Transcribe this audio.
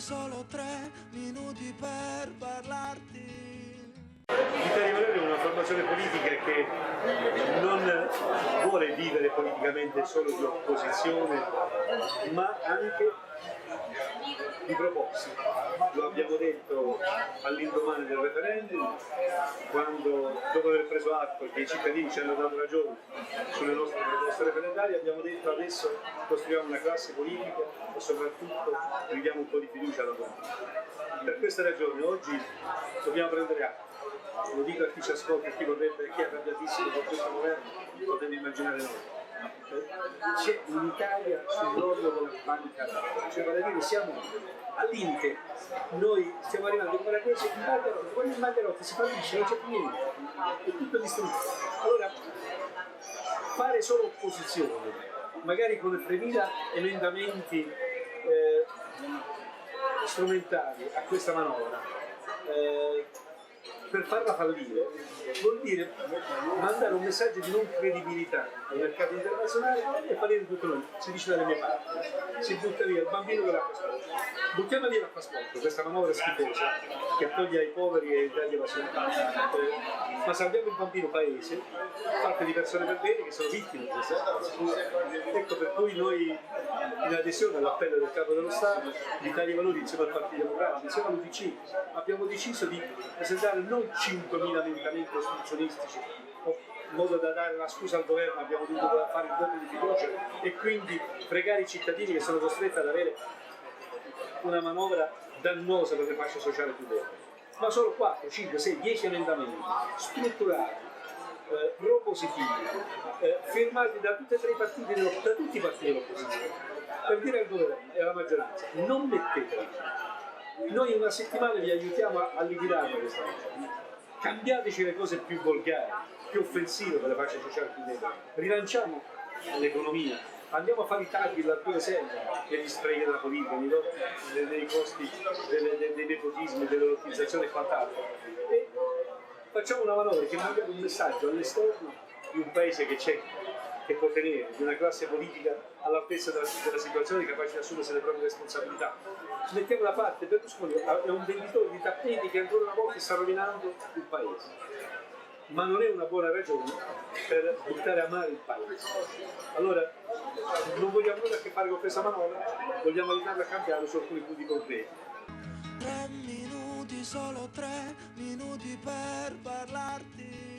solo 3 minuti per parlarti. L'Italia Valori è una formazione politica che non vuole vivere politicamente solo di opposizione, ma anche di proposte. Lo abbiamo detto all'indomani del referendum, quando dopo aver preso atto che i cittadini ci hanno dato ragione sulle nostre proposte referendarie, abbiamo detto adesso costruiamo una classe politica e soprattutto ridiamo un po' di fiducia alla politica. Per questa ragione oggi dobbiamo prendere atto. Lo dico a chi ci ascolta e chi vorrebbe, chi è arrabbiatissimo con questo governo, potete immaginare noi. C'è un'Italia sull'orlo della bancarotta, cioè vale a dire siamo all'Inter, noi stiamo arrivando come la cosa in bancarotta, quando in bancarotta si fallisce non c'è più niente, è tutto distrutto. Allora fare solo opposizione, magari con 3.000 emendamenti strumentali a questa manovra, per farla fallire vuol dire mandare un messaggio di non credibilità al mercato internazionale e fallire tutto noi. Si dice dalle mie parti, si butta via il bambino con l'acqua sporca. Buttiamo via l'acqua sporca, questa manovra schifosa che toglie ai poveri e dagli evasori, ma salviamo il bambino paese, fatte di persone per bene che sono vittime di questa situazione. Ecco per cui noi, in adesione all'appello del Capo dello Stato, l'Italia Valori insieme al Partito Democratico, insieme all'UDC, abbiamo deciso di presentare non 5.000 emendamenti ostruzionistici in modo da dare la scusa al governo, abbiamo dovuto fare il voto di fiducia e quindi pregare i cittadini che sono costretti ad avere una manovra dannosa per le fasce sociali più deboli, ma solo 4, 5, 6, 10 emendamenti strutturati, propositivi, firmati da tutti e tre i partiti, da tutti i partiti dell'opposizione, per dire al governo e alla maggioranza: non mettetela. Noi in una settimana vi aiutiamo a liquidare questa cosa. Cambiateci le cose più volgari, più offensive per le fasce sociali più deboli. Rilanciamo l'economia, andiamo a fare i tagli laddove serve, degli sprechi della politica, dei costi, dei nepotismi, delle lottizzazioni e quant'altro. E facciamo una manovra che manda un messaggio all'esterno di un paese che c'è, che può tenere, di una classe politica all'altezza della situazione, capace di assumersi le proprie responsabilità. Mettiamo da parte Berlusconi, è un venditore di tappeti che ancora una volta sta rovinando il paese, ma non è una buona ragione per buttare a mare il paese. Allora non vogliamo nulla a che fare con questa manovra, vogliamo aiutarla a cambiare su alcuni punti concreti. 3 minuti, solo 3 minuti per parlarti.